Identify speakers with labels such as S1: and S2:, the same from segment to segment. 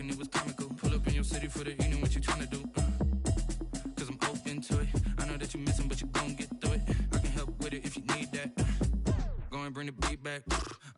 S1: happened, it was comical. Pull up in your city for the evening, what you tryna do? Cause I'm open to it. I know that you missing, but you gon' get through it. I can help with it if you need that. Go and bring the beat back.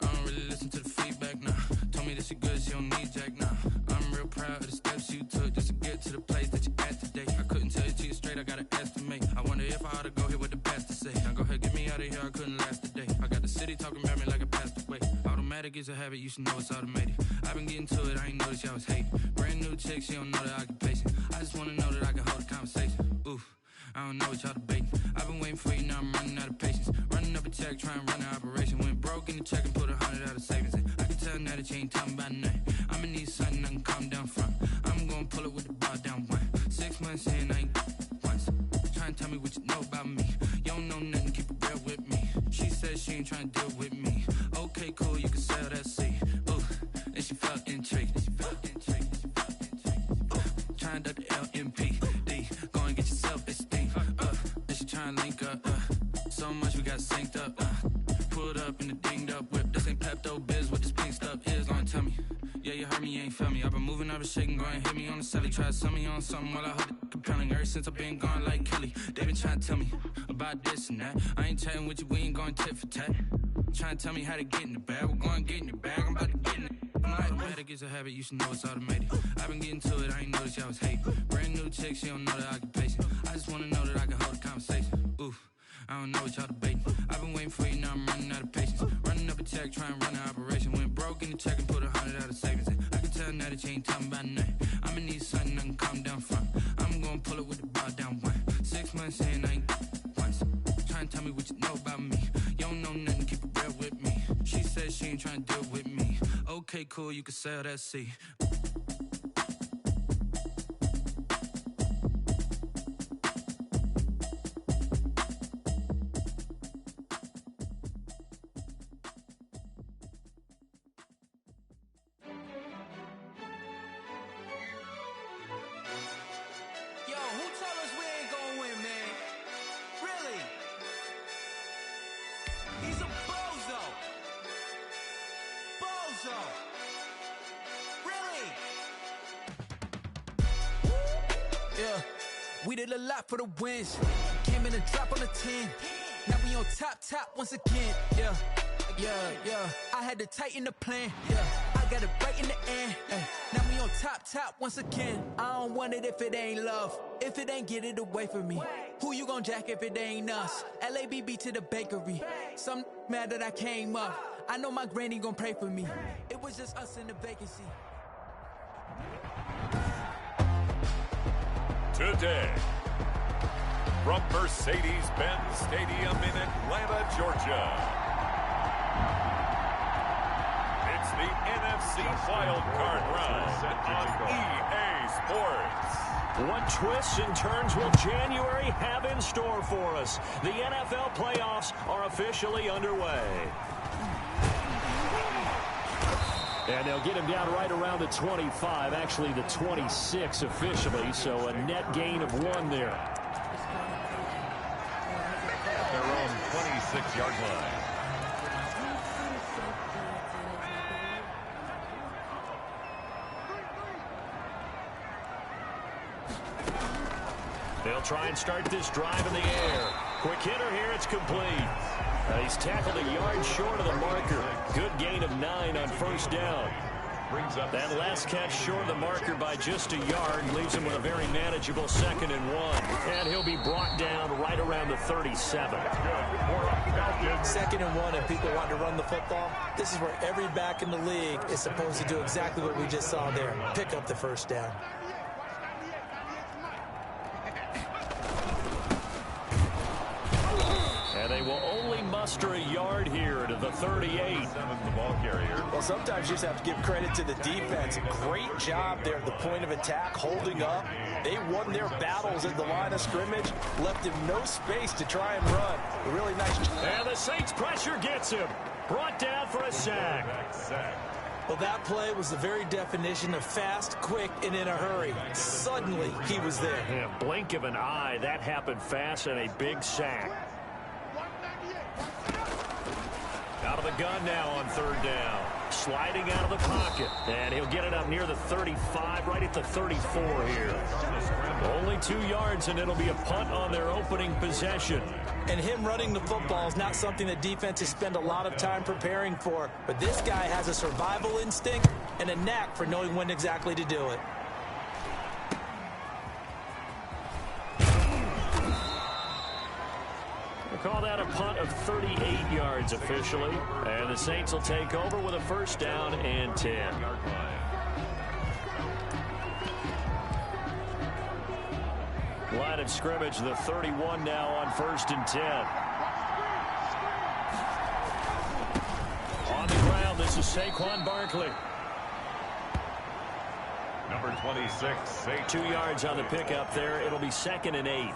S1: I don't really listen to the feedback, nah. Told me that she good, she don't need Jack, nah. I'm real proud of the steps you took just to get to the place that you at today. I couldn't tell you to you straight, I gotta estimate. I wonder if I ought to go here with the best to say. Now go ahead, get me out of here, I couldn't last a day. I got the city talking about me like I passed away. Automatic is a habit, you should know it's automated. I've been getting to it, I ain't noticed y'all was hating. Brand new chick, she don't know the occupation. I just wanna know that I can hold a conversation. Oof, I don't know what y'all debating. I've been waiting for you, now I'm running out of patience. Running up a check, trying to run an operation. Went broke in the check and put 100 out of savings in. I can tell now that you ain't talking about nothing. I'ma need something I can calm down from. I'm gonna pull it with the bar down one. 6 months in, I ain't once. Trying to tell me what you know about me. You don't know nothing, keep it real with me. She said she ain't trying to deal with me. Okay, cool, you can sell that seed. Ooh, and she felt intrigued. Trying to duck the LMPD. Go and get your self-esteem. And she trying to link up. So much we got synced up. Pulled up in the dinged up whip. This ain't Pepto-Biz, what this pink stuff is. Gonna tell me. Yeah, you heard me, you ain't felt me. I've been moving, I've been shaking, go and hit me on the celly. Try to sell me on something while I hold it compelling. Ever since I've been gone like Kelly, they been trying to tell me about this and that. I ain't chatting with you, we ain't going tit for tat. Trying to tell me how to get in the bag. We're going to get in the bag, I'm about to get in it. Automatic is a habit, you should know it's automated. I've been getting to it, I ain't noticed y'all was hating. Brand new chick, she don't know the occupation. I just wanna know that I can hold a conversation. Oof, I don't know what y'all debating. I've been waiting for you, now I'm running out of patience. Running up a check, trying to run an operation. Went broke in the check and put 100 out of savings in. I can tell now that you ain't talking about nothing. I'ma need something I can calm down from. I'm gonna pull it with the bar down one. 6 months in, I ain't once. Trying to tell me what you know about me. You don't know nothing, keep it real with me. She said she ain't trying to deal with me. Okay, cool, you can sell that seed.
S2: We did a lot for the wins. Came in and drop on the 10. Now we on top once again. Yeah. I had to tighten the plan. Yeah. I got it right in the end. Now we on top once again. I don't want it if it ain't love. If it ain't, get it away from me. Who you gon' jack if it ain't us? LABB to the bakery. Some mad that I came up. I know my granny gon' pray for me. It was just us in the vacancy.
S3: Today, from Mercedes-Benz Stadium in Atlanta, Georgia, it's the NFC Wild Card Round on EA Sports.
S4: What twists and turns will January have in store for us? The NFL playoffs are officially underway. And they'll get him down right around the 25, actually the 26 officially, so a net gain of 1 there.
S3: At their own 26-yard line.
S4: They'll try and start this drive in the air. Quick hitter here, it's complete. He's tackled a yard short of the marker. Good gain of 9 on first down.
S3: Brings up
S4: that last catch short of the marker by just a yard. Leaves him with a very manageable 2nd and 1. And he'll be brought down right around the 37.
S5: 2nd and 1, and people want to run the football. This is where every back in the league is supposed to do exactly what we just saw there. Pick up the first down.
S4: They will only muster a yard here to the 38.
S3: The ball carrier.
S5: Well, sometimes you just have to give credit to the defense. Great job there at the point of attack, holding up. They won their battles at the line of scrimmage, left him no space to try and run. A really nice.
S4: And the Saints pressure gets him. Brought down for a sack.
S5: Well, that play was the very definition of fast, quick, and in a hurry. Suddenly, he was there.
S4: Yeah, blink of an eye, that happened fast, and a big sack. Out of the gun now on 3rd down. sliding out of the pocket. And he'll get it up near the 35, right at the 34 here. Only 2 yards, and it'll be a punt on their opening possession.
S5: And him running the football is not something that defenses spend a lot of time preparing for. But this guy has a survival instinct and a knack for knowing when exactly to do it.
S4: We'll call that a punt of 38 yards officially. And the Saints will take over with a first down and 10. Line of scrimmage, the 31 now on 1st and 10. On the ground, this is Saquon Barkley.
S3: Number 26,
S4: 2 yards on the pickup there. It'll be 2nd and 8.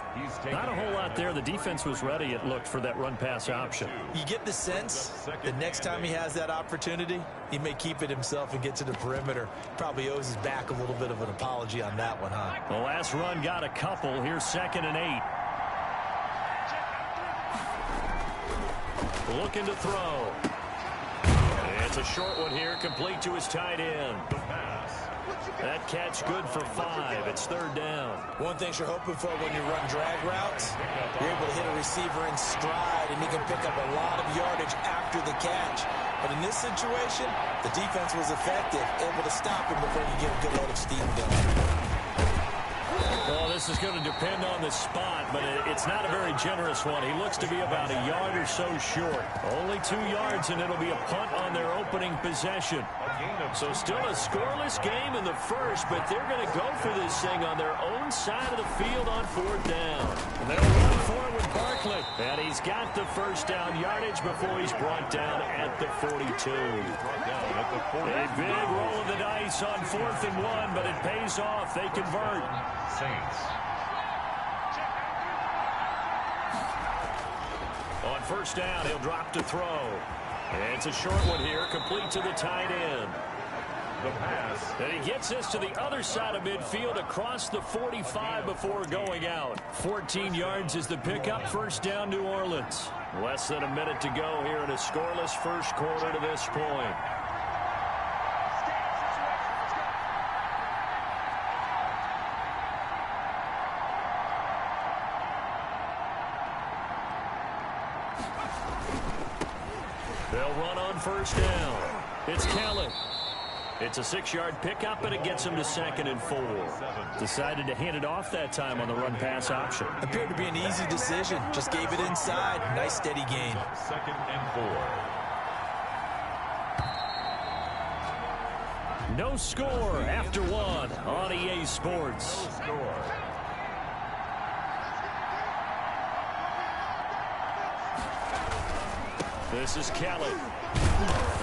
S4: Not a whole lot there. The defense was ready, it looked, for that run-pass option.
S5: You get the sense the next time he has that opportunity, he may keep it himself and get to the perimeter. Probably owes his back a little bit of an apology on that one, huh?
S4: The last run got a couple. Here's 2nd and 8. Looking to throw. It's a short one here, complete to his tight end. That catch good for 5. It's 3rd down.
S5: One thing you're hoping for when you run drag routes, you're able to hit a receiver in stride, and he can pick up a lot of yardage after the catch. But in this situation, the defense was effective, able to stop him before you get a good load of steam going.
S4: Well, this is going to depend on the spot, but it's not a very generous one. He looks to be about a yard or so short. Only 2 yards, and it'll be a punt on their opening possession. So still a scoreless game in the first, but they're going to go for this thing on their own side of the field on 4th down. And they'll run for it with Barkley. And he's got the first down yardage before he's brought down at the 42. A big roll of the dice on 4th and 1, but it pays off. They convert.
S3: Saints.
S4: On 1st down, he'll drop to throw. And it's a short one here, complete to the tight end.
S3: The pass.
S4: And he gets this to the other side of midfield across the 45 before going out. 14 yards is the pickup. 1st down, New Orleans. Less than a minute to go here in a scoreless first quarter to this point. They'll run on 1st down. It's Kelly. It's a 6-yard pickup, and it gets him to 2nd and 4. Decided to hand it off that time on the run-pass option.
S5: Appeared to be an easy decision. Just gave it inside. Nice, steady gain.
S3: 2nd and 4.
S4: No score after 1 on EA Sports.
S3: No score.
S4: This is Kelly.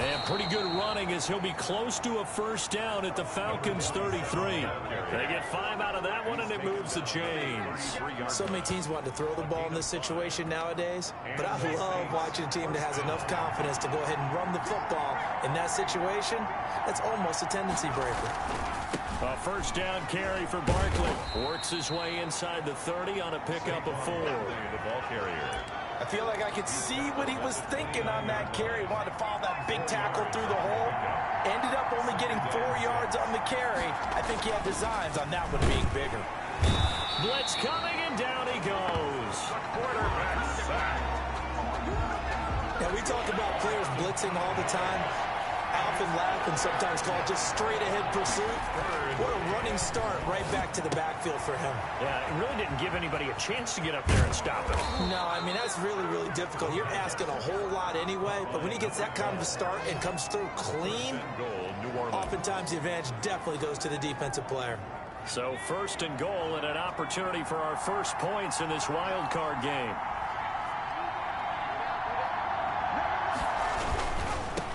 S4: And pretty good running as he'll be close to a 1st down at the Falcons' 33. They get 5 out of that one, and it moves the chains.
S5: So many teams want to throw the ball in this situation nowadays, but I love watching a team that has enough confidence to go ahead and run the football. In that situation, that's almost a tendency breaker.
S4: A 1st down carry for Barkley. Works his way inside the 30 on a pickup of 4.
S3: The ball carrier.
S5: I feel like I could see what he was thinking on that carry. Wanted to follow that big tackle through the hole. Ended up only getting 4 yards on the carry. I think he had designs on that one being bigger.
S4: Blitz coming, and down he goes.
S3: Quarterback sack.
S5: Now, we talk about players blitzing all the time. I often laugh and sometimes call it just straight-ahead pursuit. What a running start right back to the backfield for him.
S4: Yeah, it really didn't give anybody a chance to get up there and stop it.
S5: No, I mean, that's really, really difficult. You're asking a whole lot anyway, but when he gets that kind of a start and comes through clean, oftentimes the advantage definitely goes to the defensive player.
S4: So 1st and goal and an opportunity for our first points in this wild card game.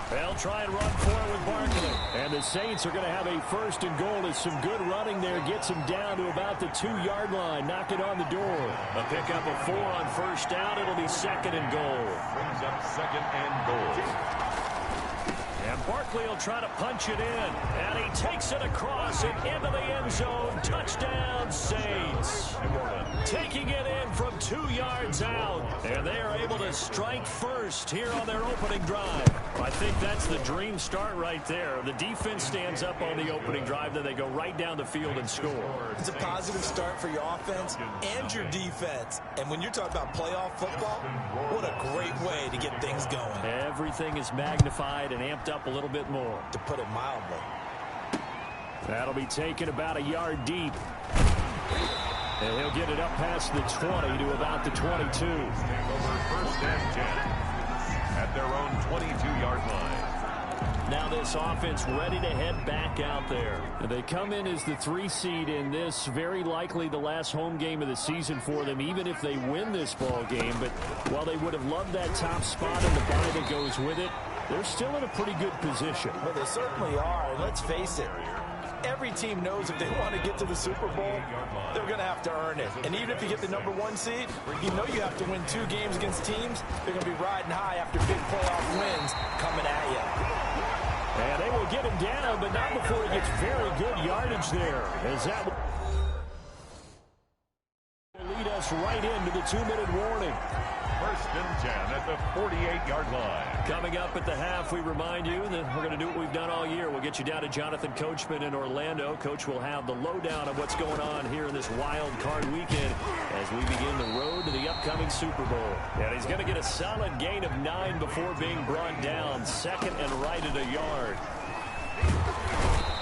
S4: They'll try and run for it with Barkley. And the Saints are going to have a 1st and goal as some good running there gets him down to about the 2-yard line. Knock it on the door. A pickup of 4 on 1st down. It'll be 2nd and goal.
S3: Brings up 2nd and goal.
S4: And Barkley will try to punch it in, and he takes it across and into the end zone. Touchdown, Saints. Taking it in from 2 yards out, and they are able to strike first here on their opening drive. I think that's the dream start right there. The defense stands up on the opening drive, then they go right down the field and score.
S5: It's a positive start for your offense and your defense. And when you're talking about playoff football, what a great way to get things going.
S4: Everything is magnified and amped up a little bit more.
S5: To put it mildly.
S4: That'll be taken about a yard deep. And he'll get it up past the 20 to about the 22.
S3: Over 1st and 10 at their own 22-yard line.
S4: Now this offense ready to head back out there. They come in as the 3 seed in this, very likely the last home game of the season for them, even if they win this ball game. But while they would have loved that top spot and the bye that goes with it, they're still in a pretty good position.
S5: Well, they certainly are, and let's face it. Every team knows if they want to get to the Super Bowl, they're going to have to earn it. And even if you get the #1 seed, you know you have to win 2 games against teams. They're going to be riding high after big playoff wins coming at you.
S4: And they will get him down, but not before he gets very good yardage there. As that will lead us right into the 2-minute warning.
S3: 1st and 10 at the 48-yard line.
S4: Coming up at the half, we remind you that we're going to do what we've done all year. We'll get you down to Jonathan Coachman in Orlando. Coach will have the lowdown of what's going on here in this wild card weekend as we begin the road to the upcoming Super Bowl. And he's going to get a solid gain of 9 before being brought down. 2nd and right at a yard.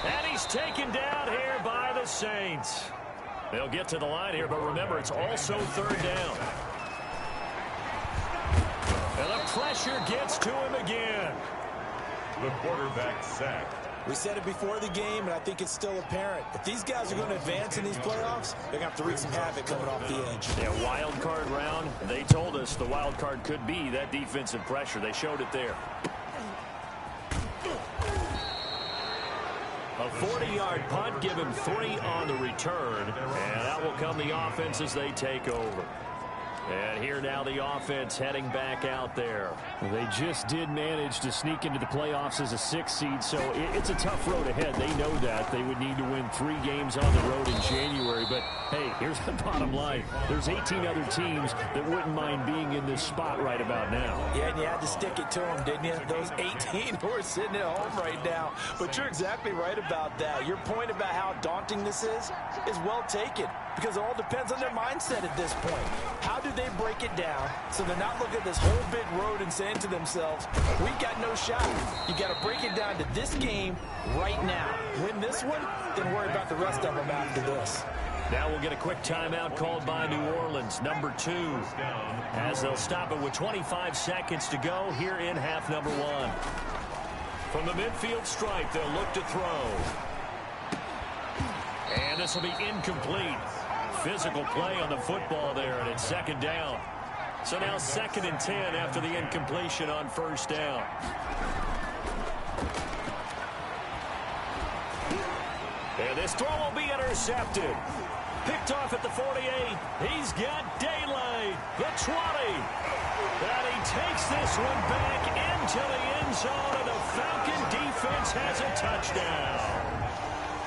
S4: And he's taken down here by the Saints. They'll get to the line here, but remember, it's also 3rd down. And the pressure gets to him again.
S3: The quarterback sacked.
S5: We said it before the game, and I think it's still apparent. If these guys are going to advance in these playoffs, they're going to have to wreak some havoc coming off the edge.
S4: Yeah, wild card round. They told us the wild card could be that defensive pressure. They showed it there. A 40-yard punt, give him 3 on the return. And that will come the offense as they take over. And here now the offense heading back out there. They just did manage to sneak into the playoffs as a 6th seed, so it's a tough road ahead. They know that. They would need to win 3 games on the road in January. But, hey, here's the bottom line. There's 18 other teams that wouldn't mind being in this spot right about now.
S5: Yeah, and you had to stick it to them, didn't you? Those 18 who are sitting at home right now. But you're exactly right about that. Your point about how daunting this is well taken. Because it all depends on their mindset at this point. How do they break it down so they're not looking at this whole big road and saying to themselves, we got no shot. You got to break it down to this game right now. Win this one, then worry about the rest of them after this.
S4: Now we'll get a quick timeout called by New Orleans, #2, as they'll stop it with 25 seconds to go here in half #1. From the midfield stripe, they'll look to throw. And this will be incomplete. Physical play on the football there, and it's 2nd down. So now 2nd and 10 after the incompletion on 1st down. And this throw will be intercepted. Picked off at the 48. He's got daylight. The 20. And he takes this one back into the end zone, and the Falcon defense has a touchdown.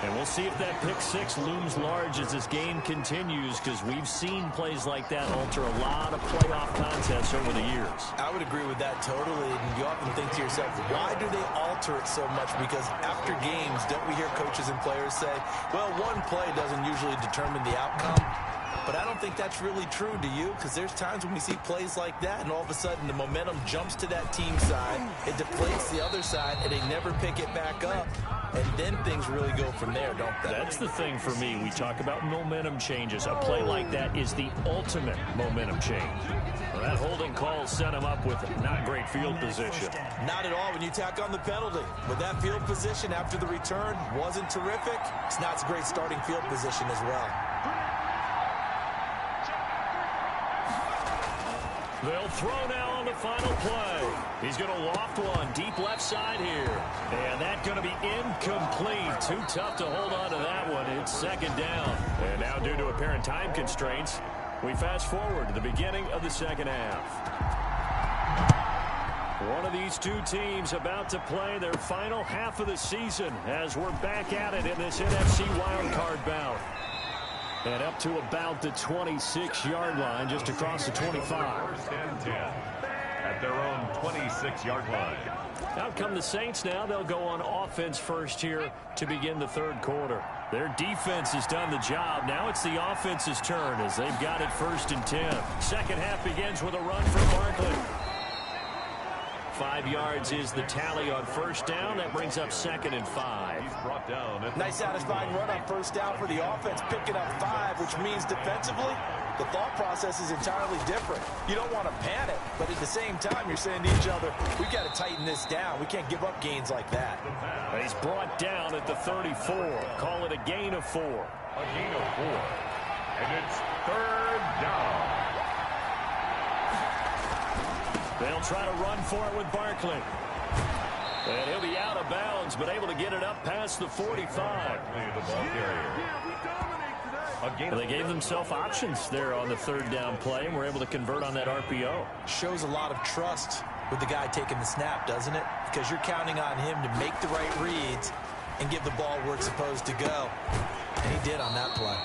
S4: And we'll see if that pick 6 looms large as this game continues, because we've seen plays like that alter a lot of playoff contests over the years.
S5: I would agree with that totally. And you often think to yourself, why do they alter it so much? Because after games, don't we hear coaches and players say, well, one play doesn't usually determine the outcome. But I don't think that's really true, do you? Because there's times when we see plays like that, and all of a sudden the momentum jumps to that team side. It deflates the other side, and they never pick it back up. And then things really go from there, don't they?
S4: That's the thing for me. We talk about momentum changes. A play like that is the ultimate momentum change. Well, that holding call set him up with not great field position.
S5: Not at all when you tack on the penalty. With that field position after the return wasn't terrific, it's not a great starting field position as well.
S4: They'll throw now on the final play. He's going to loft one deep left side here. And that's going to be incomplete. Too tough to hold on to that one. It's 2nd down. And now due to apparent time constraints, we fast forward to the beginning of the 2nd half. One of these two teams about to play their final half of the season as we're back at it in this NFC wildcard bout. And up to about the 26-yard line, just across the 25.
S3: First and 10 at their own 26-yard line.
S4: Out come the Saints now. They'll go on offense first here to begin the third quarter. Their defense has done the job. Now it's the offense's turn as they've got it first and 10. Second half begins with a run for Barkley. 5 yards is the tally on first down. That brings up second and 5.
S3: He's brought down.
S5: Nice satisfying run on first down for the offense, picking up 5, which means defensively, the thought process is entirely different. You don't want to panic, but at the same time, you're saying to each other, we got to tighten this down. We can't give up gains like that.
S4: He's brought down at the 34. Call it a gain of 4.
S3: A gain of 4. And it's third down.
S4: They'll try to run for it with Barkley. And he'll be out of bounds, but able to get it up past the 45.
S3: The ball carrier.
S4: They gave themselves options there on the third down play, and were able to convert on that RPO.
S5: Shows a lot of trust with the guy taking the snap, doesn't it? Because you're counting on him to make the right reads and give the ball where it's supposed to go. And he did on that play.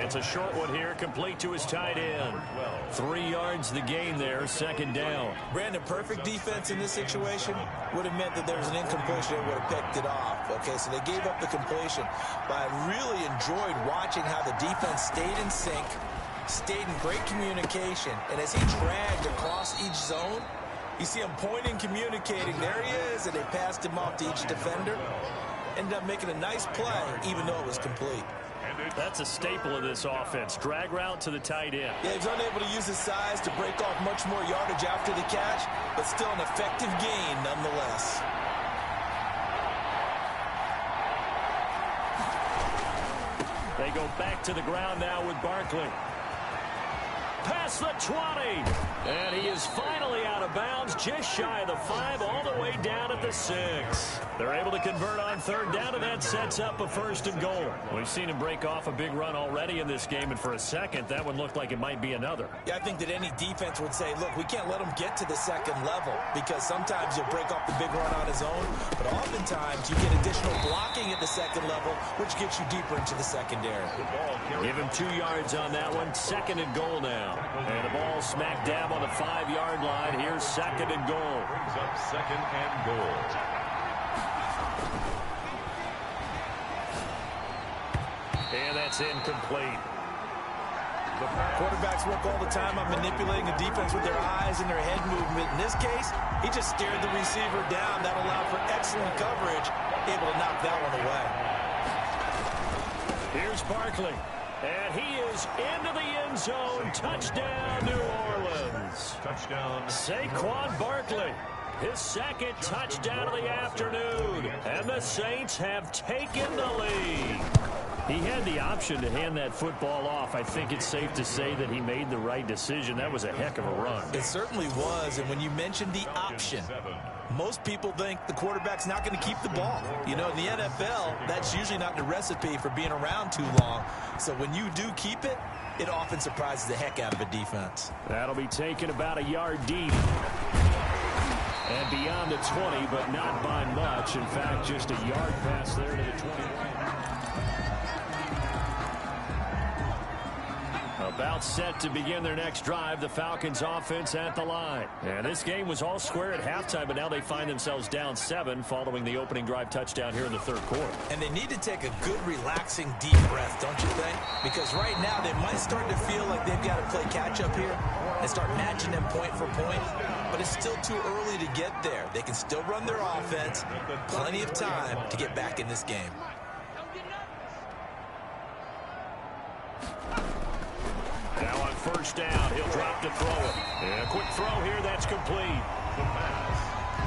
S4: It's a short one here, complete to his tight end. 3 yards the gain there, second down.
S5: Brandon, perfect defense in this situation would have meant that there was an incompletion that would have picked it off. Okay, so they gave up the completion. But I really enjoyed watching how the defense stayed in sync, stayed in great communication. And as he dragged across each zone, you see him pointing, communicating. There he is, and they passed him off to each defender. Ended up making a nice play, even though it was complete.
S4: That's a staple of this offense. Drag route to the tight end.
S5: Yeah, he's unable to use his size to break off much more yardage after the catch, but still an effective gain nonetheless.
S4: They go back to the ground now with Barkley. Past the 20. And he is finally out of bounds, just shy of the 5, all the way down at the 6. They're able to convert on third down, and that sets up a first and goal. We've seen him break off a big run already in this game, and for a second, that one looked like it might be another.
S5: Yeah, I think that any defense would say, look, we can't let him get to the second level, because sometimes he'll break off the big run on his own, but oftentimes you get additional blocking at the second level, which gets you deeper into the secondary.
S4: Give him 2 yards on that one. Second and goal now. And the ball smack dab on the 5-yard line. Here's second and goal.
S3: Brings up second and goal.
S4: And that's incomplete.
S5: Quarterbacks work all the time on manipulating the defense with their eyes and their head movement. In this case, he just stared the receiver down. That allowed for excellent coverage, able to knock that one away.
S4: Here's Barkley. And he is into the end zone. Touchdown, New Orleans.
S3: Touchdown.
S4: Saquon Barkley. His second touchdown of the afternoon. And the Saints have taken the lead. He had the option to hand that football off. I think it's safe to say that he made the right decision. That was a heck of a run.
S5: It certainly was. And when you mentioned the option, most people think the quarterback's not going to keep the ball. You know, in the NFL, that's usually not the recipe for being around too long. So when you do keep it, it often surprises the heck out of a defense.
S4: That'll be taken about a yard deep. And beyond the 20, but not by much. In fact, just a yard pass there to the 21. About set to begin their next drive, the Falcons offense at the line. And this game was all square at halftime, but now they find themselves down 7 following the opening drive touchdown here in the third quarter.
S5: And they need to take a good, relaxing, deep breath, don't you think? Because right now they might start to feel like they've got to play catch-up here and start matching them point for point. But it's still too early to get there. They can still run their offense. Plenty of time to get back in this game.
S4: Now on first down, he'll drop to throw it. And a quick throw here, that's complete.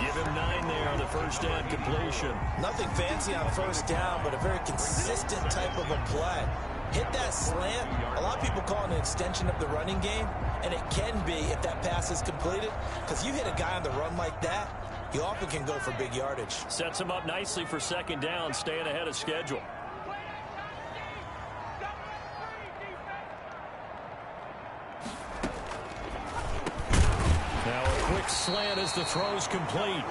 S4: Give him 9 there on the first down completion.
S5: Nothing fancy on first down, but a very consistent type of a play. Hit that slant. A lot of people call it an extension of the running game, and it can be if that pass is completed, because you hit a guy on the run like that, you often can go for big yardage.
S4: Sets him up nicely for second down, staying ahead of schedule. Now a quick Quick slant as the throw's complete.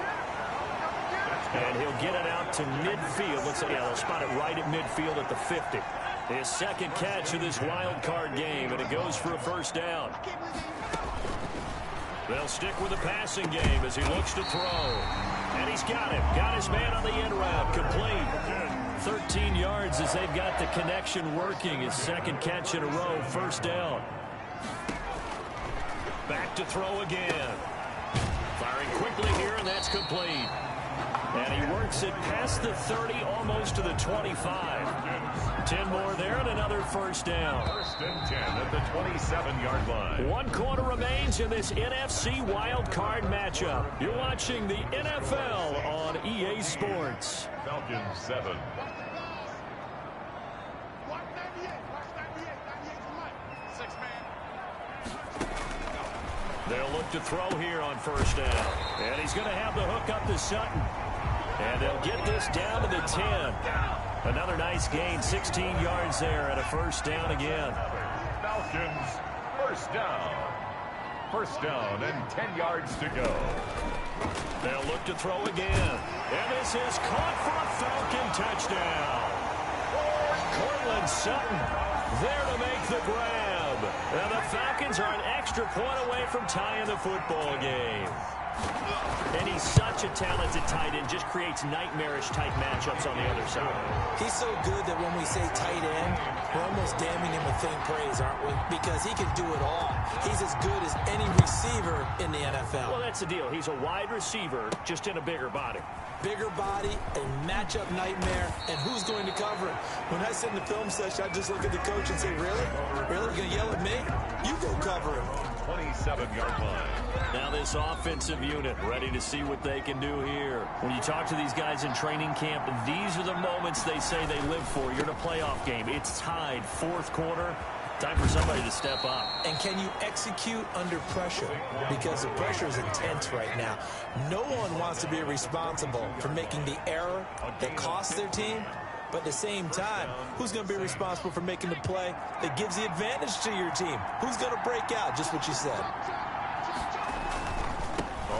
S4: And he'll get it out to midfield. Looks like they'll spot it right at midfield at the 50. His second catch of this wild card game, and it goes for a first down. They'll stick with the passing game as he looks to throw. And he's got him. Got his man on the end route. Complete. 13 yards as they've got the connection working. His second catch in a row. First down. Back to throw again. Firing quickly here, and that's complete. And he works it past the 30, almost to the 25. 10 more there and another first down.
S3: First and 10 at the 27-yard line.
S4: 1 quarter remains in this NFC wild card matchup. You're watching the NFL on EA Sports.
S3: Falcons 7.
S4: They'll look to throw here on first down. And he's going to have the hook up to Sutton. And they'll get this down to the 10. Another nice gain, 16 yards there, and a first down again.
S3: Falcons, first down. First down and 10 yards to go.
S4: They'll look to throw again. And this is caught for a Falcon touchdown. Cortland Sutton there to make the grab. And the Falcons are an extra point away from tying the football game. And he's such a talented tight end, just creates nightmarish-type matchups on the other side.
S5: He's so good that when we say tight end, we're almost damning him with faint praise, aren't we? Because he can do it all. He's as good as any receiver in the NFL.
S4: Well, that's the deal. He's a wide receiver, just in a bigger body.
S5: Bigger body, a matchup nightmare, and who's going to cover it? When I sit in the film session, I just look at the coach and say, really? Really? You're going to yell at me? You go cover him.
S3: 27-yard line.
S4: Now this offensive unit ready to see what they can do here. When you talk to these guys in training camp, these are the moments they say they live for. You're in a playoff game. It's tied, fourth quarter. Time for somebody to step up.
S5: And can you execute under pressure? Because the pressure is intense right now. No one wants to be responsible for making the error that costs their team. But at the same time, who's going to be responsible for making the play that gives the advantage to your team? Who's going to break out? Just what you said.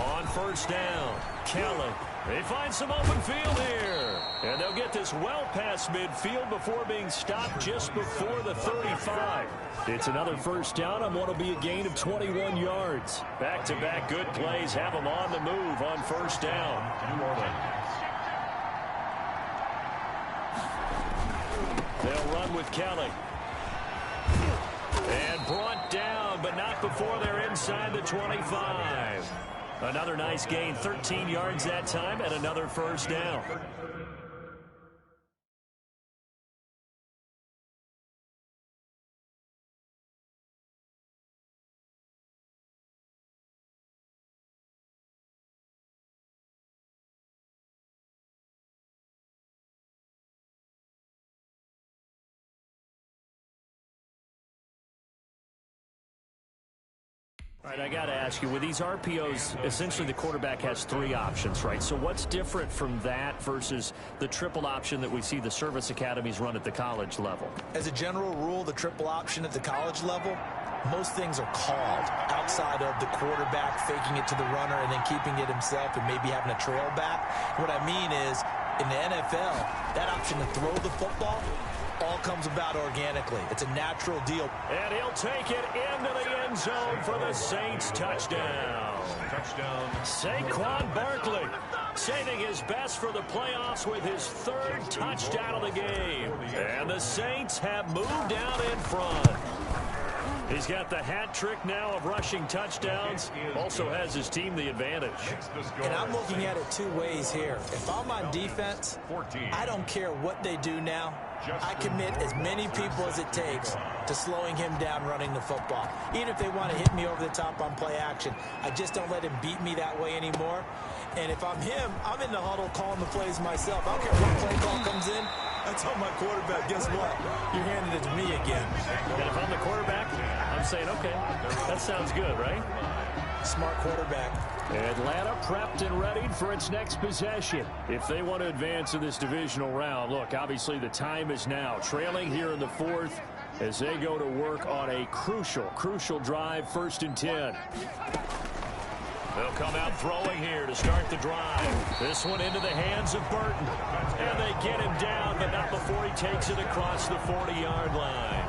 S4: On first down, Kelly. They find some open field here. And they'll get this well past midfield before being stopped just before the 35. It's another first down on what will be a gain of 21 yards. Back-to-back good plays have them on the move on first down.
S3: New Orleans.
S4: They'll run with Kelly. And brought down, but not before they're inside the 25. Another nice gain, 13 yards that time, and another first down. All right, I got to ask you, with these RPOs, essentially the quarterback has 3 options, right? So what's different from that versus the triple option that we see the service academies run at the college level?
S5: As a general rule, the triple option at the college level, most things are called outside of the quarterback faking it to the runner and then keeping it himself and maybe having a trail back. What I mean is, in the NFL, that option to throw the football all comes about organically. It's a natural deal.
S4: And he'll take it into the end zone for the Saints touchdown.
S3: Touchdown.
S4: Saquon Barkley saving his best for the playoffs with his 3rd touchdown of the game. And the Saints have moved out in front. He's got the hat trick now of rushing touchdowns. Also has his team the advantage.
S5: And I'm looking at it 2 ways here. If I'm on defense, I don't care what they do now. I commit as many people as it takes to slowing him down running the football. Even if they want to hit me over the top on play action, I just don't let him beat me that way anymore. And if I'm him, I'm in the huddle calling the plays myself. I don't care what play call comes in. I tell my quarterback, guess what? You're handing it to me again.
S4: And if I'm the quarterback, I'm saying, okay, that sounds good, right?
S5: Smart quarterback.
S4: Atlanta prepped and ready for its next possession. If they want to advance in this divisional round, look, obviously the time is now. Trailing here in the 4th as they go to work on a crucial drive, 1st and 10. They'll come out throwing here to start the drive. This one into the hands of Burton. And they get him down, but not before he takes it across the 40-yard line.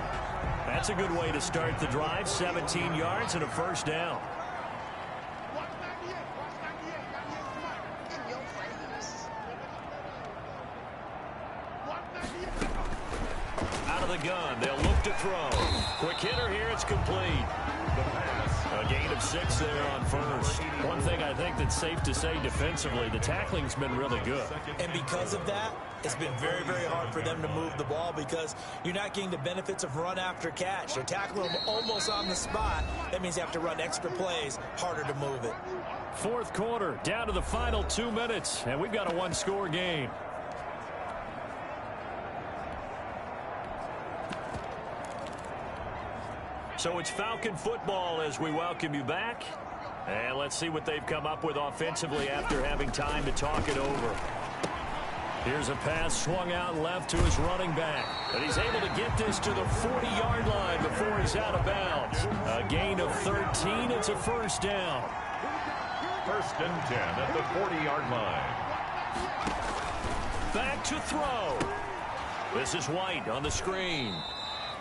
S4: That's a good way to start the drive. 17 yards and a first down. Out of the gun, they'll look to throw. Quick hitter here, it's complete. A gain of 6 there on first. One thing I think that's safe to say defensively, the tackling's been really good.
S5: And because of that, it's been very, very hard for them to move the ball because you're not getting the benefits of run after catch. They're tackling them almost on the spot. That means you have to run extra plays, harder to move it.
S4: Fourth quarter, down to the final 2 minutes, and we've got a one-score game. So it's Falcon football as we welcome you back. And let's see what they've come up with offensively after having time to talk it over. Here's a pass swung out left to his running back. But he's able to get this to the 40-yard line before he's out of bounds. A gain of 13. It's a first down.
S3: First and 10 at the 40-yard line.
S4: Back to throw. This is White on the screen.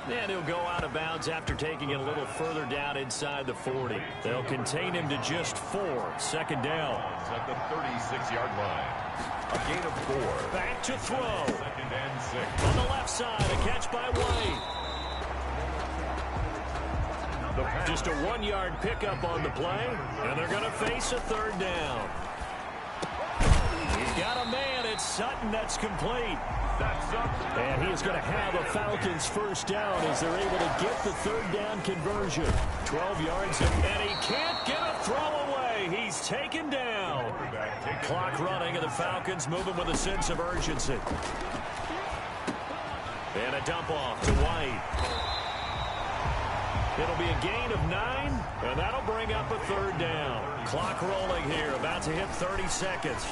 S4: And he'll go out of bounds after taking it a little further down inside the 40. They'll contain him to just 4. Second down.
S3: At the 36-yard line. A gain of 4.
S4: Back to throw.
S3: Second and 6.
S4: On the left side, a catch by White. Just a 1-yard pickup on the play, and they're going to face a third down. He's got a man. It's Sutton. That's complete. And he is going to have a Falcons first down as they're able to get the third down conversion. 12 yards, and he can't get a throw away. He's taken down. Clock running, and the Falcons moving with a sense of urgency. And a dump off to White. It'll be a gain of 9, and that'll bring up a third down. Clock rolling here, about to hit 30 seconds.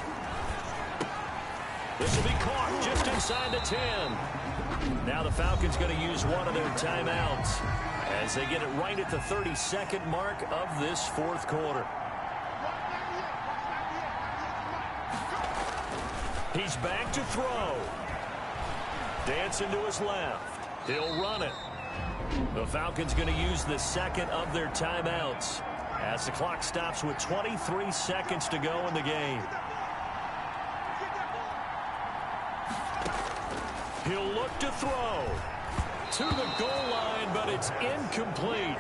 S4: This will be caught just inside the 10. Now the Falcons going to use one of their timeouts as they get it right at the 32nd mark of this fourth quarter. He's back to throw. Dancing to his left. He'll run it. The Falcons going to use the second of their timeouts as the clock stops with 23 seconds to go in the game. He'll look to throw to the goal line, but it's incomplete.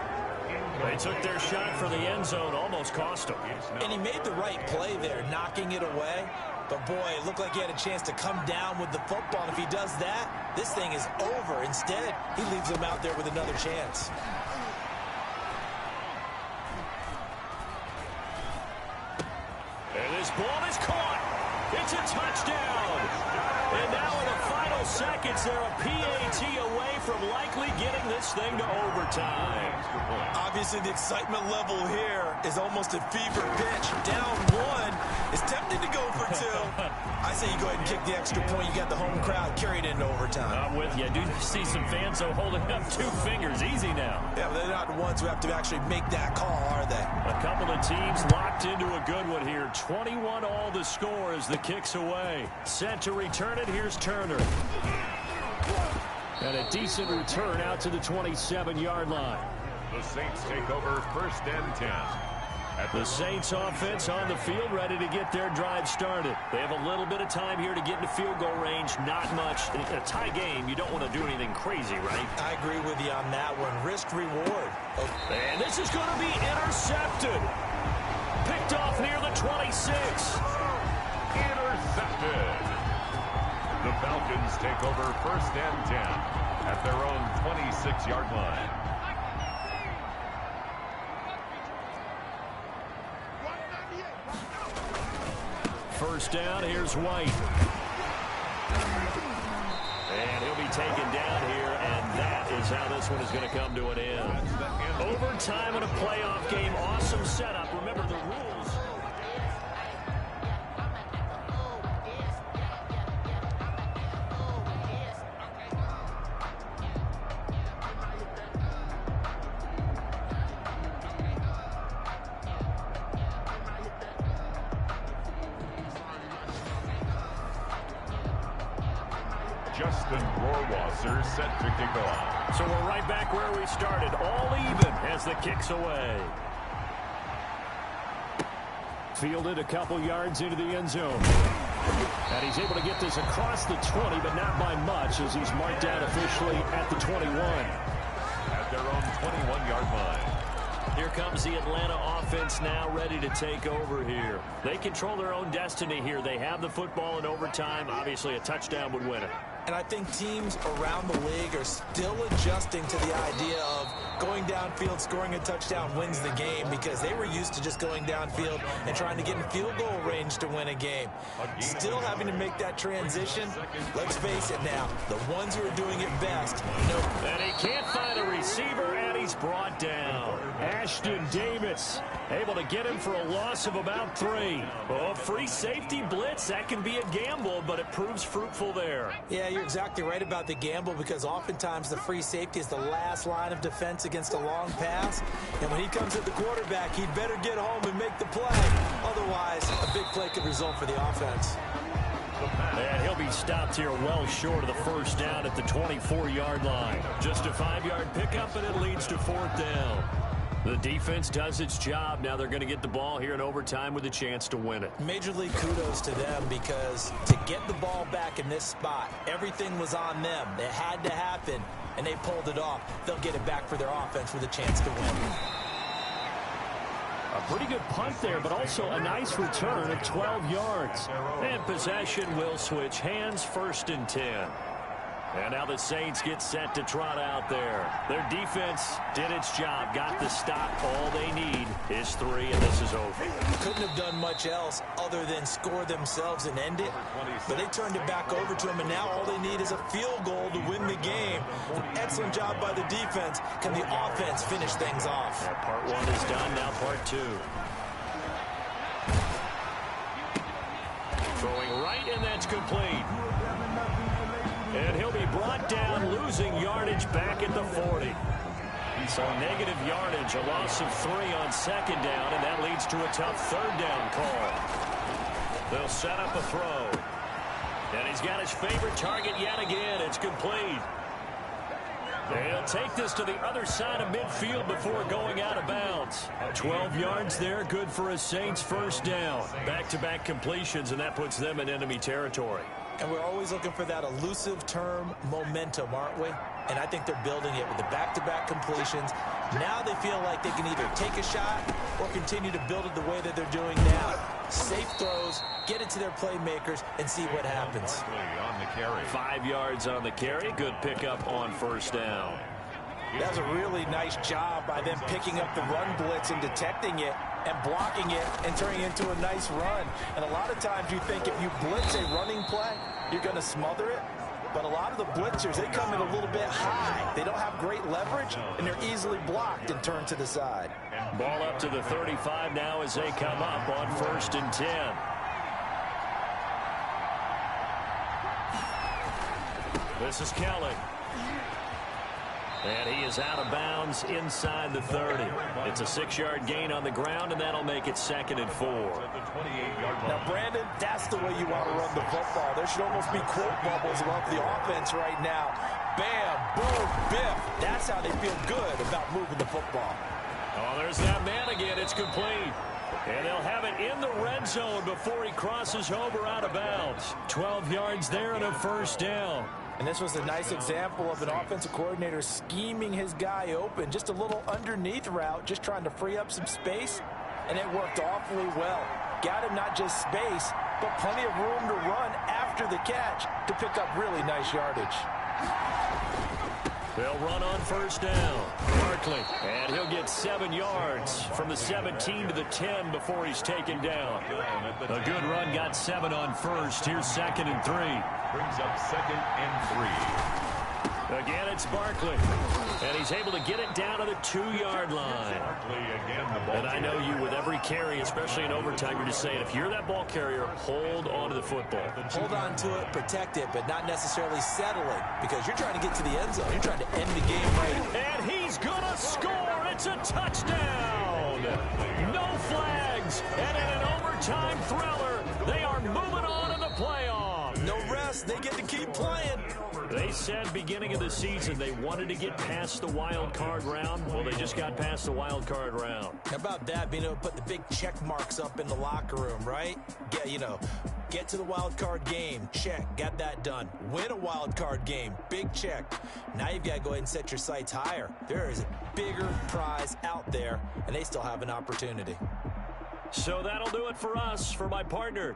S4: They took their shot for the end zone, almost cost him.
S5: And he made the right play there, knocking it away. But, boy, it looked like he had a chance to come down with the football. And if he does that, this thing is over. Instead, he leaves him out there with another chance.
S4: And this ball is caught. It's a touchdown. And now in the final seconds, they're a PAT away from likely getting this thing to overtime.
S5: Obviously, the excitement level here is almost a fever pitch. Down 1 is tempted to go for 2. I say you go ahead and kick the extra point. You got the home crowd carried into overtime.
S4: I'm with you. I do see some fans, though, holding up 2 fingers. Easy now.
S5: Yeah, but they're not the ones who have to actually make that call, are they?
S4: A couple of teams locked into a good one here. 21 all the score as the kick's away. Set to return it. Here's Turner. And a decent return out to the 27-yard line.
S3: The Saints take over first and 10.
S4: The Saints offense on the field, ready to get their drive started. They have a little bit of time here to get into field goal range. Not much. In a tie game, you don't want to do anything crazy, right?
S5: I agree with you on that one. Risk-reward.
S4: And this is going to be intercepted. Picked off near the 26.
S3: Intercepted. The Falcons take over first and 10 at their own 26-yard line.
S4: First down, here's White. And he'll be taken down here, and that is how this one is going to come to an end. Overtime in a playoff game, awesome setup. Remember the rules.
S3: Justin Rohrwasser set to kick off.
S4: So we're right back where we started, all even as the kick's away. Fielded a couple yards into the end zone. And he's able to get this across the 20, but not by much, as he's marked down officially at the 21.
S3: At their own 21-yard line.
S4: Here comes the Atlanta offense now ready to take over here. They control their own destiny here. They have the football in overtime. Obviously, a touchdown would win it.
S5: And I think teams around the league are still adjusting to the idea of going downfield, scoring a touchdown wins the game, because they were used to just going downfield and trying to get in field goal range to win a game. Still having to make that transition. Let's face it now, the ones who are doing it best. Nope.
S4: And he can't find a receiver, and he's brought down. Ashton Davis able to get him for a loss of about 3. Oh, free safety blitz, that can be a gamble, but it proves fruitful there.
S5: Yeah, you're exactly right about the gamble, because oftentimes the free safety is the last line of defense against a long pass. And when he comes at the quarterback, he'd better get home and make the play. Otherwise, a big play could result for the offense.
S4: And he'll be stopped here well short of the first down at the 24-yard line. Just a 5-yard pickup, and it leads to 4th down. The defense does its job. Now they're going to get the ball here in overtime with a chance to win it.
S5: Major league kudos to them, because to get the ball back in this spot, everything was on them. It had to happen, and they pulled it off. They'll get it back for their offense with a chance to win.
S4: A pretty good punt there, but also a nice return of 12 yards. And possession will switch hands, 1st and 10. And now the Saints get set to trot out there. Their defense did its job, got the stop. All they need is 3, and this is over.
S5: Couldn't have done much else other than score themselves and end it. But they turned it back over to them, and now all they need is a field goal to win the game. An excellent job by the defense. Can the offense finish things off?
S4: Yeah, part 1 is done, now part 2. Throwing right, and that's complete. And he'll be brought down, losing yardage back at the 40. So negative yardage, a loss of 3 on 2nd down, and that leads to a tough 3rd down call. They'll set up a throw. And he's got his favorite target yet again. It's complete. They'll take this to the other side of midfield before going out of bounds. 12 yards there, good for a Saints 1st down. Back-to-back completions, and that puts them in enemy territory.
S5: And we're always looking for that elusive term, momentum, aren't we? And I think they're building it with the back-to-back completions. Now they feel like they can either take a shot or continue to build it the way that they're doing now. Safe throws, get it to their playmakers, and see what happens.
S3: On the carry.
S4: 5 yards on the carry. Good pickup on 1st down.
S5: That was a really nice job by them picking up the run blitz and detecting it and blocking it and turning it into a nice run. And a lot of times you think if you blitz a running play, you're going to smother it. But a lot of the blitzers, they come in a little bit high. They don't have great leverage, and they're easily blocked and turned to the side.
S4: Ball up to the 35 now as they come up on 1st and 10. This is Kelly. And he is out of bounds inside the 30. It's a 6-yard gain on the ground, and that'll make it 2nd and 4.
S5: Now, Brandon, that's the way you want to run the football. There should almost be quote bubbles about the offense right now. Bam, boom, biff. That's how they feel good about moving the football.
S4: Oh, there's that man again. It's complete. And they'll have it in the red zone before he crosses over out of bounds. 12 yards there and a 1st down.
S5: And this was a nice example of an offensive coordinator scheming his guy open. Just a little underneath route, just trying to free up some space. And it worked awfully well. Got him not just space, but plenty of room to run after the catch to pick up really nice yardage.
S4: They'll run on 1st down. Barkley, and he'll get 7 yards from the 17 to the 10 before he's taken down. A good run, got 7 on 1st. Here's 2nd and 3.
S3: Brings up 2nd and 3.
S4: Again, it's Barkley. And he's able to get it down to the 2-yard line. And I know you, with every carry, especially in overtime, you're just saying, if you're that ball carrier, hold on to the football.
S5: Hold on to it, protect it, but not necessarily settling, because you're trying to get to the end zone. You're trying to end the game right.
S4: And he's going to score. It's a touchdown. No flags. And in an overtime thriller, they are moving on to the playoffs.
S5: No rest. They get to keep playing.
S4: They said beginning of the season they wanted to get past the wild card round. Well, they just got past the wild card round.
S5: How about that, being able to put the big check marks up in the locker room, right? Get to the wild card game. Check. Got that done. Win a wild card game. Big check. Now you've got to go ahead and set your sights higher. There is a bigger prize out there, and they still have an opportunity.
S4: So that'll do it for us. For my partner,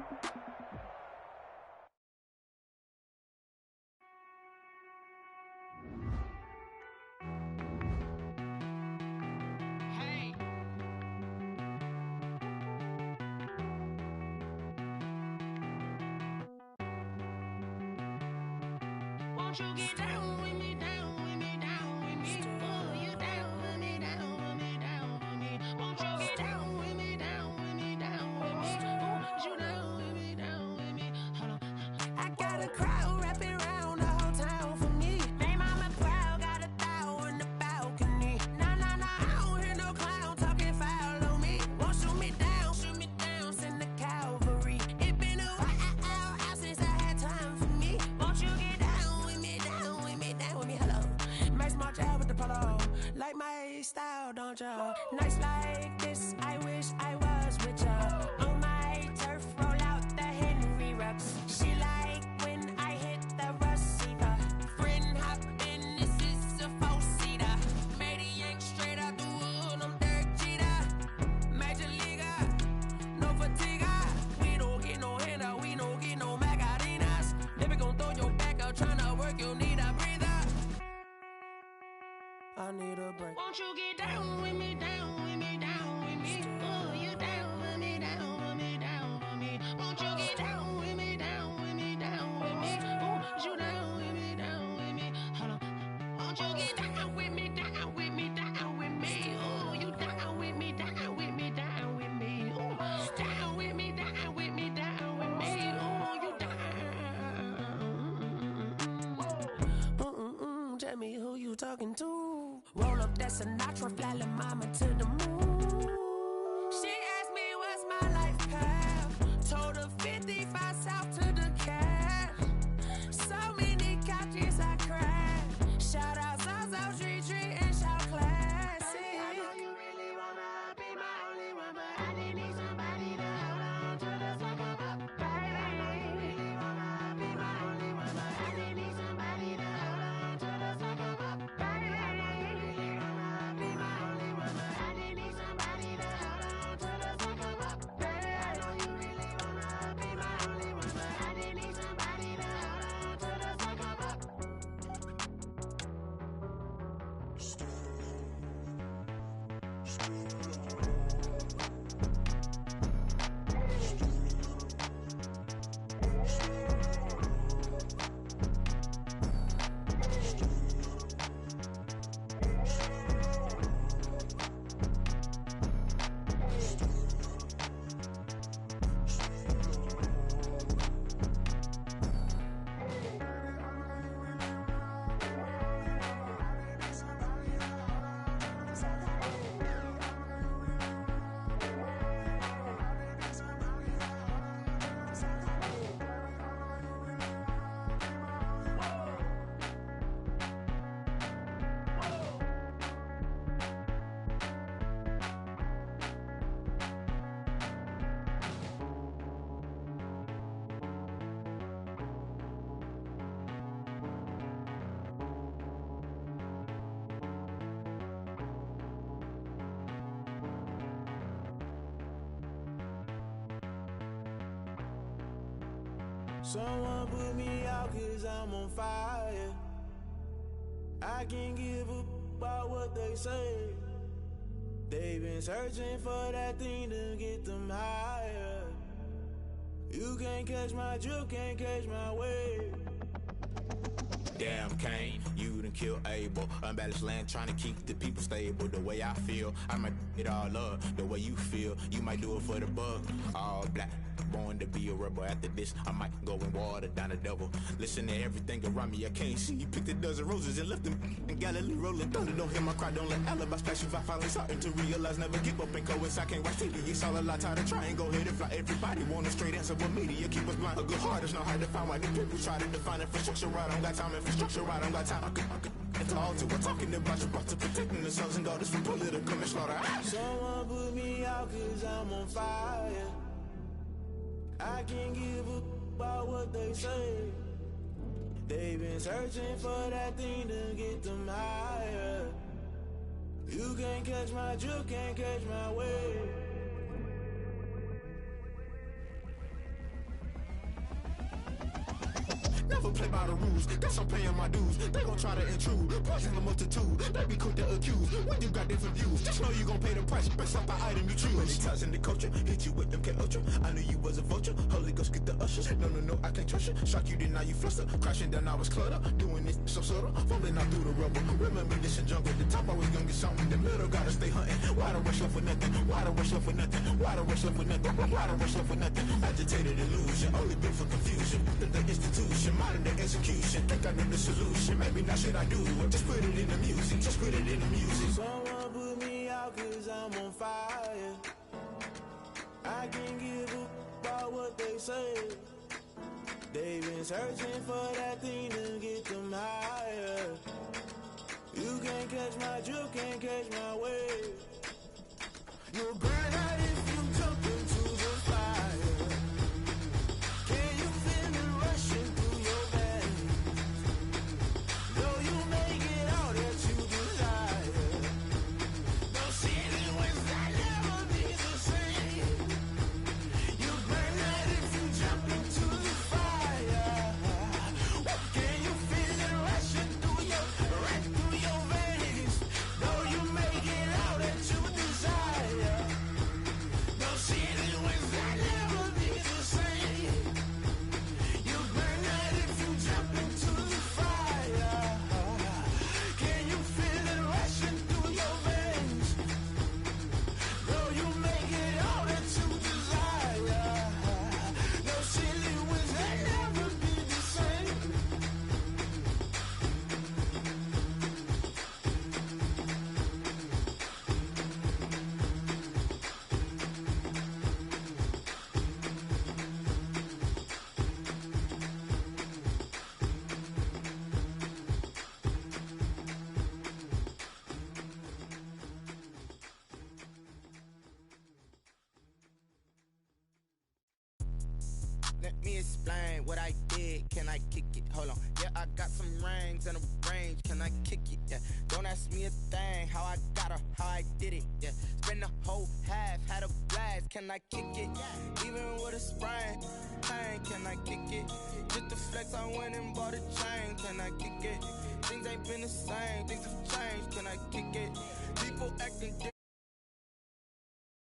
S6: won't you get down with me, down with me, down with me? Oh, you down with me, down with me, down with me. Won't you get down with me, down with me, down with me? Oh, you down with me, down with me? Hold on. I got a crowd wrapping around the whole town for me. They mama proud, got a thou in the balcony. Nah, I don't hear no clown talking foul on me. Won't shoot me down, send the cavalry. It been a while since I had time for me. Won't you get down with me, down with me, down with me? Hello. Max March out with the polo. Like my style, don't ya? Nights like this, I wish I was with ya. On my turf, roll out the Henry Rux. She like when I hit the receiver. Friend hop in, this is a four-seater. Made a yank straight out the wood, I'm Derek Jeter. Major leaguer, no fatigue. We don't get no handout, we don't get no Macarinas. Never gon' throw your back out, tryna work, you need a breather. I need a break. Won't you get down with me, down with me, down with me? Oh, you down with me, down with me, down with me? Won't you get down with me, down with me, down with me? Oh, you down with me, down with me? Hold on. Won't you get down with me, down with me, down with me? Oh, you down with me, down with me, down with me? Oh, down with me, down with me, down with me? Oh, you down. Tell me who you talking to. Roll up that Sinatra, fly la mama to the moon. She asked me what's my life path. Told her 55 south to the cat. So many couches I crashed. Shout out South Street and shout classy. I know you really wanna be my only one, but I didn't need somebody to hold on to the second up, baby. I know you really wanna be my only one, but I didn't need somebody to hold on to the second up, baby. I know you really wanna be my only one, but I didn't need somebody to hold on to the second up, baby. I know you really wanna be my only one, but I didn't need somebody to hold on to the second up.
S7: Someone put me out 'cause I'm on fire. I can't give up about what they say. They've been searching for that thing to get them higher. You can't catch my drift, can't catch my wave. Damn, Kane, you done kill Abel. Unbalanced land trying to keep the people stable. The way I feel, I might it all up. The way you feel, you might do it for the bug. All black, born to be a rebel. After this, I might go and water down the devil. Listen to everything around me, I can't see. Picked a dozen roses and left them in Galilee rolling thunder. Don't hear my cry, don't let alibis pass you. I finally starting to realize, never give up and coincide. Can't watch TV, it's all a lot. Tired of trying, go ahead and fly. Everybody want a straight answer, but media keep us blind. A good heart is not hard to find. Why the people try to define infrastructure right? I don't got time, infrastructure right? I don't got time. I could it's all to we're talking about you, about to protecting the sons and daughters from political manslaughter. Someone put me out cause I'm on fire. I can't give up about what they say. They've been searching for that thing to get them higher. You can't catch my drift, can't catch my wave. Never play by the rules, guess I'm paying my dues. They gon' try to intrude, poison the multitude. They be quick to accuse, when you got different views. Just know you gon' pay the price, based off the item you choose. Many ties in the culture, hit you with them K-Ultra. I knew you was a vulture, Holy Ghost get the ushers. No, I can't trust you. Shock you, then now you fluster. Crashing down, I was clutter. Doing this so subtle, falling out through the rubble. Remember this in jungle, the top always gonna get something. The middle gotta stay hunting. Why the rush left for nothing? Why the rush left for nothing? Why the rush left for nothing? Why the rush left for nothing? Agitated illusion, only built for confusion. The institution, modern day execution. Think I know the solution. Maybe not should I do it? Just put it in the music. Just put it in the music. Someone put me out cause I'm on fire. I can't give up about what they say. They've been searching for that thing to get them higher. You can't catch my drift, can't catch my wave. You'll burn out if you jump into the fire. Can you feel it rushing through your veins? Though you make it all that you desire. No city was that never be the same. You burn out if you jump into the fire. Can you feel it rushing through your veins? Though you make it all that you desire. No city was that never be the same. You burn out if you jump into the fire. Can you feel it rushing through your veins? Though you make it all that you desire. No city was that never be the same.
S8: Let me explain what I did. Can I kick it? Hold on. Yeah, I got some rings and a range. Can I kick it? Yeah. Don't ask me a thing. How I got her, how I did it. Yeah. Spend the whole half, had a blast. Can I kick it? Even with a sprain, pain. Can I kick it? Just the flex, I went and bought a chain. Can I kick it? Things ain't been the same. Things have changed. Can I kick it? People acting different.